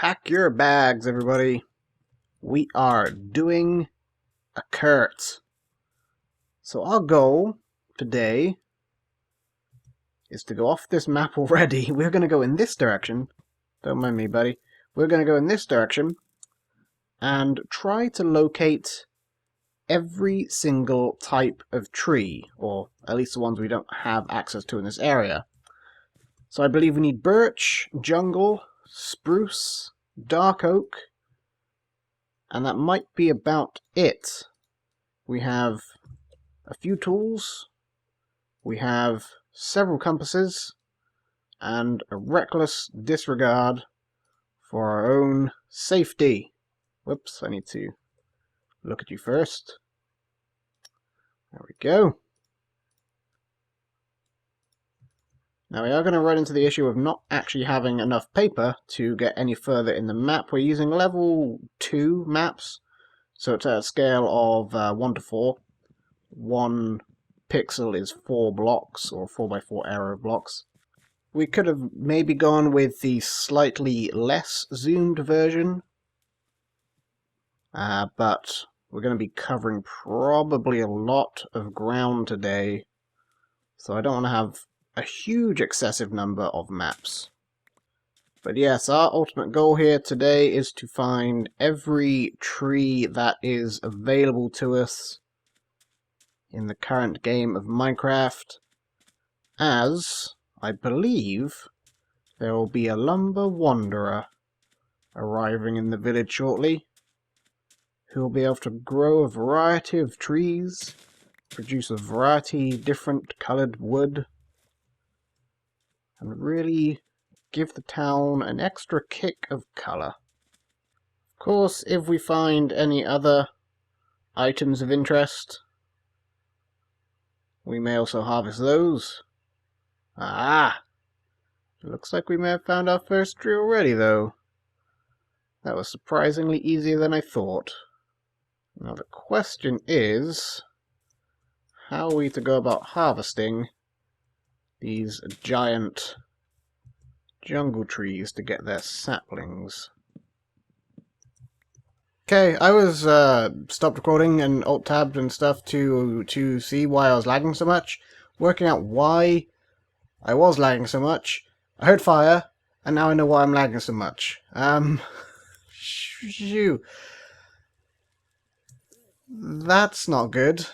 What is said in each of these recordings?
Pack your bags, everybody. We are doing a Kurt. So our goal today is to go off this map already. We're going to go in this direction. Don't mind me, buddy. We're going to go in this direction and try to locate every single type of tree, or at least the ones we don't have access to in this area. So I believe we need birch, jungle, spruce, dark oak, and that might be about it. We have a few tools, we have several compasses, and a reckless disregard for our own safety. Whoops, I need to look at you first. There we go. Now we are going to run into the issue of not actually having enough paper to get any further in the map. We're using level 2 maps, so it's at a scale of 1 to 4. 1 pixel is 4 blocks, or 4x4 arrow blocks. We could have maybe gone with the slightly less zoomed version, but we're going to be covering probably a lot of ground today, so I don't want to have a huge excessive number of maps. But yes, our ultimate goal here today is to find every tree that is available to us in the current game of Minecraft, as I believe there will be a lumber wanderer arriving in the village shortly, who will be able to grow a variety of trees, produce a variety of different coloured wood, and really give the town an extra kick of colour. Of course, if we find any other items of interest, we may also harvest those. Ah! Looks like we may have found our first tree already, though. That was surprisingly easier than I thought. Now the question is, how are we to go about harvesting these giant jungle trees to get their saplings? Okay, I was stopped recording and alt-tabbed and stuff to see why I was lagging so much. Working out why I was lagging so much. I heard fire, and now I know why I'm lagging so much. Shoo. That's not good.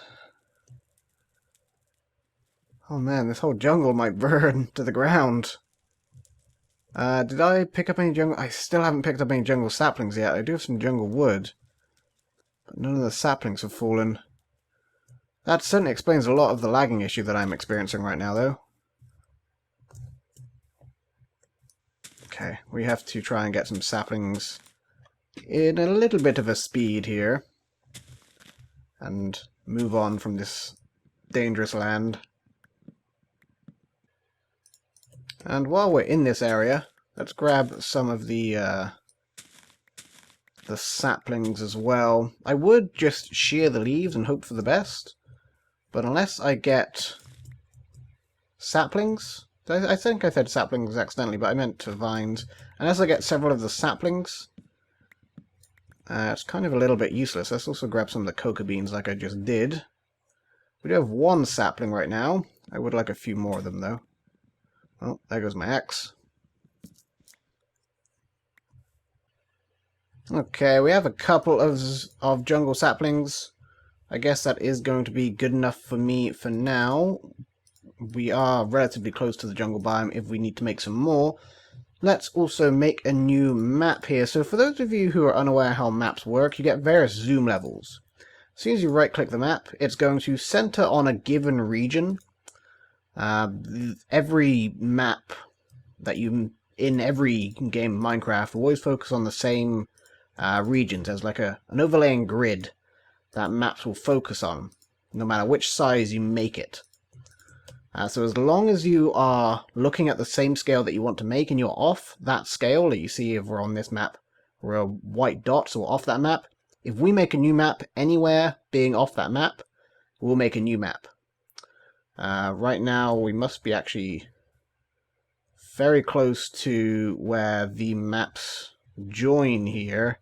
Oh man, this whole jungle might burn to the ground. Did I pick up any jungle? I still haven't picked up any jungle saplings yet. I do have some jungle wood, but none of the saplings have fallen. That certainly explains a lot of the lagging issue that I'm experiencing right now, though. Okay, we have to try and get some saplings in a little bit of a speed here, and move on from this dangerous land. And while we're in this area, let's grab some of the saplings as well. I would just shear the leaves and hope for the best, but unless I get saplings, I think I said saplings accidentally, but I meant vines. Unless I get several of the saplings, it's kind of a little bit useless. Let's also grab some of the cocoa beans like I just did. We do have 1 sapling right now. I would like a few more of them, though. Oh, there goes my axe. Okay, we have a couple of jungle saplings. I guess that is going to be good enough for me for now. We are relatively close to the jungle biome if we need to make some more. Let's also make a new map here. So for those of you who are unaware how maps work, you get various zoom levels. As soon as you right-click the map, it's going to center on a given region. Every map that you in every game of Minecraft will always focus on the same regions as like an overlaying grid that maps will focus on, no matter which size you make it. So as long as you are looking at the same scale that you want to make and you're off that scale that you see over on this map, we're a white dot, so we're off that map. If we make a new map anywhere being off that map, we'll make a new map. Right now we must be actually very close to where the maps join here.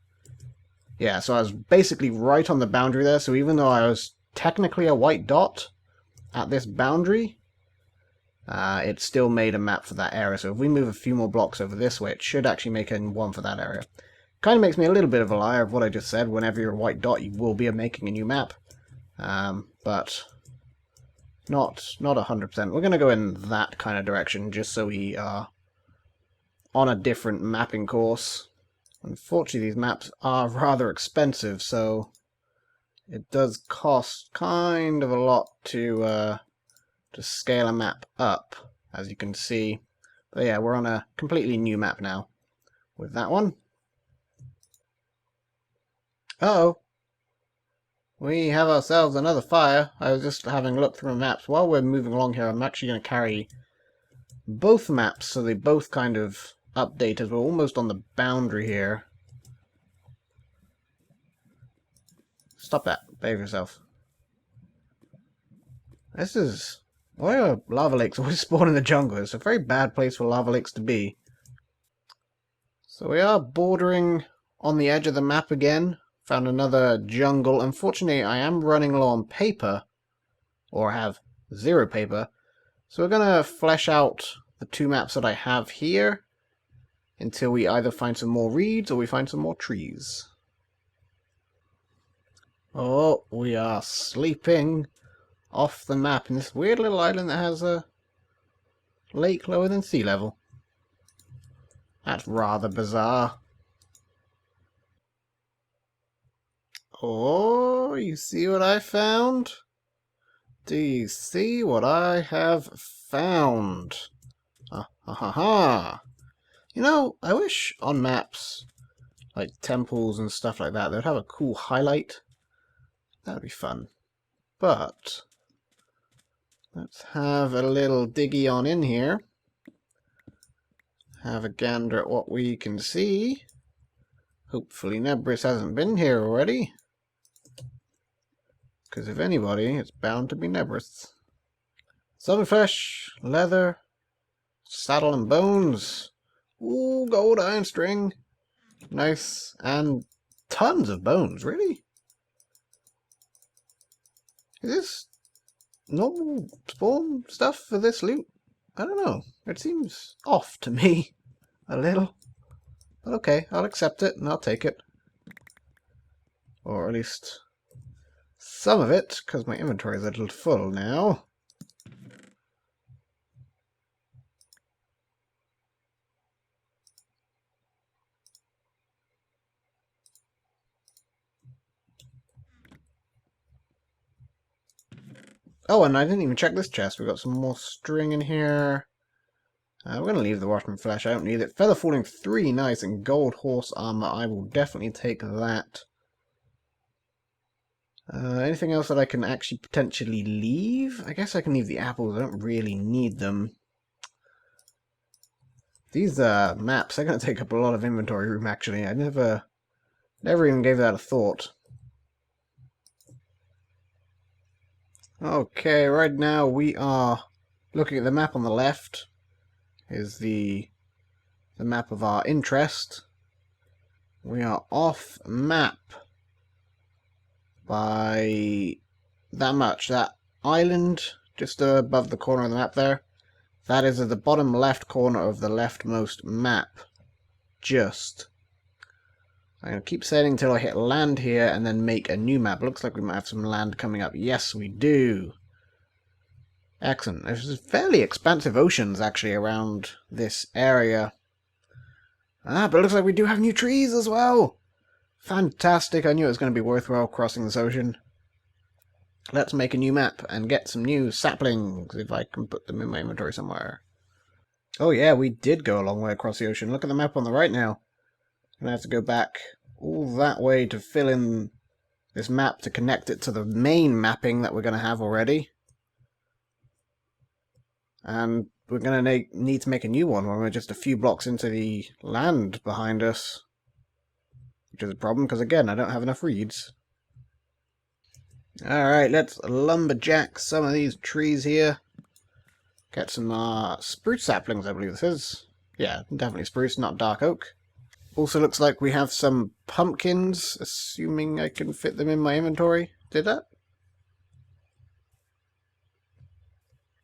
Yeah, so I was basically right on the boundary there, so even though I was technically a white dot at this boundary, it still made a map for that area. So if we move a few more blocks over this way, it should actually make one for that area. Kind of makes me a little bit of a liar of what I just said. Whenever you're a white dot, you will be making a new map. But not 100%. We're going to go in that kind of direction, just so we are on a different mapping course. Unfortunately, these maps are rather expensive, so it does cost kind of a lot to scale a map up, as you can see. But yeah, we're on a completely new map now with that one. Uh-oh. We have ourselves another fire. I was just having a look through the maps. While we're moving along here, I'm actually going to carry both maps, so they both kind of update as we're almost on the boundary here. Stop that. Behave yourself. This is... Why are lava lakes always spawn in the jungle? It's a very bad place for lava lakes to be. So we are bordering on the edge of the map again. Found another jungle. Unfortunately, I am running low on paper. Or have 0 paper. So we're going to flesh out the 2 maps that I have here until we either find some more reeds or we find some more trees. Oh, we are sleeping off the map in this weird little island that has a lake lower than sea level. That's rather bizarre. Oh, you see what I found? Do you see what I have found? Ha ha ha. You know, I wish on maps, like temples and stuff like that, they'd have a cool highlight. That would be fun. But let's have a little diggy on in here. Have a gander at what we can see. Hopefully Nebris hasn't been here already. Because if anybody, it's bound to be Nebris. Some flesh, leather, saddle and bones. Ooh, gold iron string. Nice. And tons of bones, really? Is this normal spawn stuff for this loot? I don't know. It seems off to me. A little. But okay, I'll accept it and I'll take it. Or at least some of it, because my inventory is a little full now. Oh, and I didn't even check this chest. We've got some more string in here. We're going to leave the Watchman flesh. I don't need it. Feather falling 3, nice. And gold horse armor. I will definitely take that. Anything else that I can actually potentially leave? I guess I can leave the apples. I don't really need them. These maps are going to take up a lot of inventory room, actually. I never even gave that a thought. Okay, right now we are looking at the map on the left. Is the map of our interest. We are off map by that much. That island just above the corner of the map there, that is at the bottom left corner of the leftmost map. Just. I'm going to keep sailing until I hit land here and then make a new map. Looks like we might have some land coming up. Yes, we do. Excellent. There's fairly expansive oceans, actually, around this area. But it looks like we do have new trees as well. Fantastic. I knew it was going to be worthwhile crossing this ocean. Let's make a new map and get some new saplings, if I can put them in my inventory somewhere. Oh yeah, we did go a long way across the ocean. Look at the map on the right now. I'm going to have to go back all that way to fill in this map to connect it to the main mapping that we're going to have already. And we're going to need to make a new one when we're just a few blocks into the land behind us. Which is a problem, because again, I don't have enough reeds. Alright, let's lumberjack some of these trees here. Get some spruce saplings, I believe this is. Yeah, definitely spruce, not dark oak. Also looks like we have some pumpkins, assuming I can fit them in my inventory. Did that?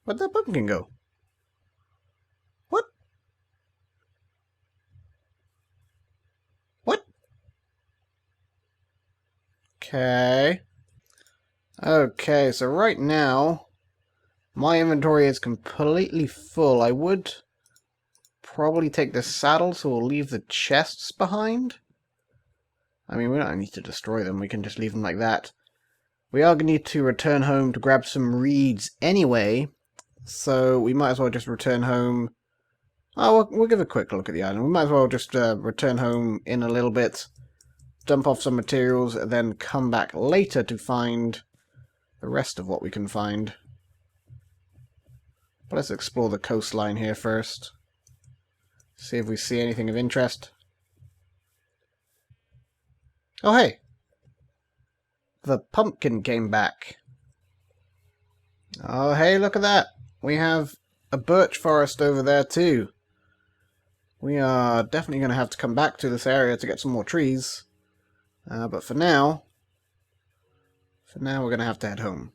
Where'd that pumpkin go? What? What? Okay. Okay, so right now, my inventory is completely full. I would probably take the saddle, so we'll leave the chests behind. I mean, we don't need to destroy them. We can just leave them like that. We are going to need to return home to grab some reeds anyway, so we might as well just return home. Oh, we'll give a quick look at the island. We might as well just return home in a little bit, dump off some materials, and then come back later to find the rest of what we can find. But let's explore the coastline here first. See if we see anything of interest. Oh, hey! The pumpkin came back. Oh, hey, look at that! We have a birch forest over there, too. We are definitely going to have to come back to this area to get some more trees. But for now, we're going to have to head home.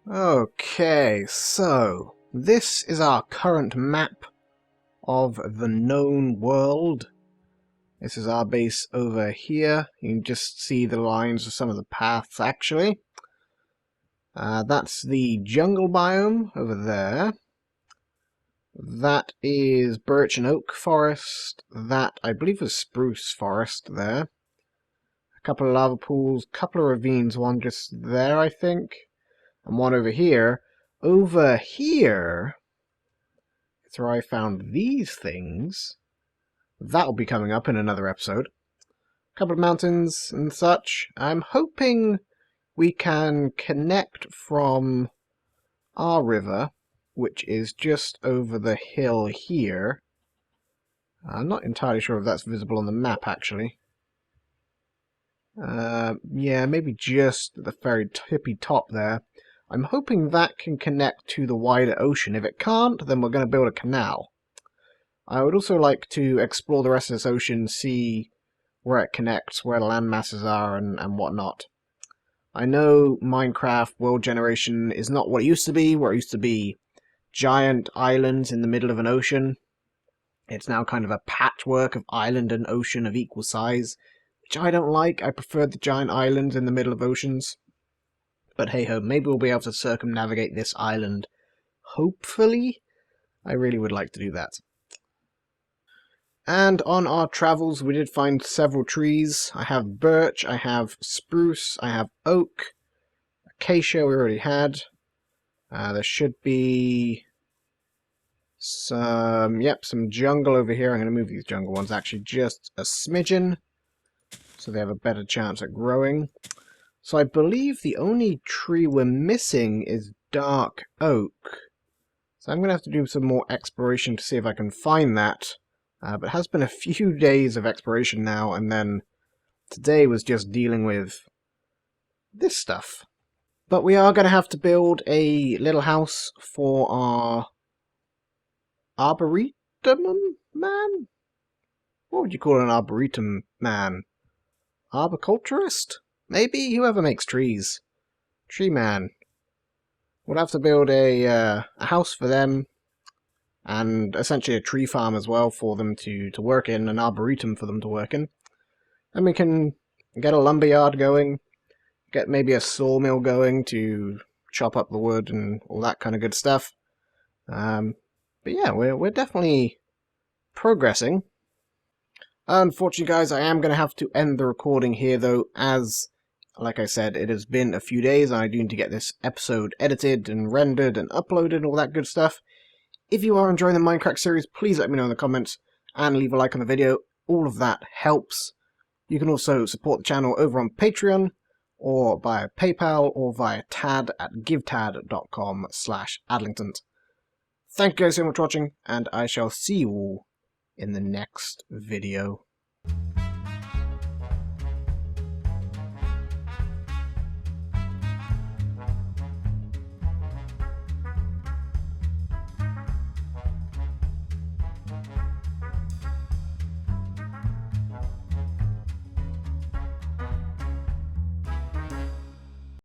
Okay, so this is our current map of the known world. This is our base over here. You can just see the lines of some of the paths, actually. That's the jungle biome over there. That is birch and oak forest. That, I believe, is spruce forest there. A couple of lava pools, couple of ravines, one just there, I think. And one over here. Over here is where I found these things. That'll be coming up in another episode. A couple of mountains and such. I'm hoping we can connect from our river, which is just over the hill here. I'm not entirely sure if that's visible on the map, actually. Yeah, maybe just at the very tippy top there. I'm hoping that can connect to the wider ocean. If it can't, then we're going to build a canal. I would also like to explore the rest of this ocean, see where it connects, where the land masses are, and whatnot. I know Minecraft World Generation is not what it used to be, where it used to be giant islands in the middle of an ocean. It's now kind of a patchwork of island and ocean of equal size, which I don't like. I prefer the giant islands in the middle of oceans. But hey-ho, maybe we'll be able to circumnavigate this island. Hopefully. I really would like to do that. And on our travels, we did find several trees. I have birch, I have spruce, I have oak, a acacia we already had. There should be some jungle over here. I'm going to move these jungle ones actually just a smidgen, so they have a better chance at growing. So I believe the only tree we're missing is dark oak. So I'm going to have to do some more exploration to see if I can find that. But it has been a few days of exploration now, and then today was just dealing with this stuff. But we are going to have to build a little house for our arboretum man? What would you call an arboretum man? Arboriculturist? Maybe? Whoever makes trees. Tree man. We'll have to build a house for them, and essentially a tree farm as well for them to work in, an arboretum for them to work in. And we can get a lumberyard going, get maybe a sawmill going to chop up the wood and all that kind of good stuff. But yeah, we're definitely progressing. Unfortunately, guys, I am going to have to end the recording here, though, as, like I said, it has been a few days, and I do need to get this episode edited and rendered and uploaded and all that good stuff. If you are enjoying the Mindcrack series, please let me know in the comments and leave a like on the video. All of that helps. You can also support the channel over on Patreon, or via PayPal, or via TAD at givetad.com/Adlington. Thank you guys so much for watching, and I shall see you all in the next video.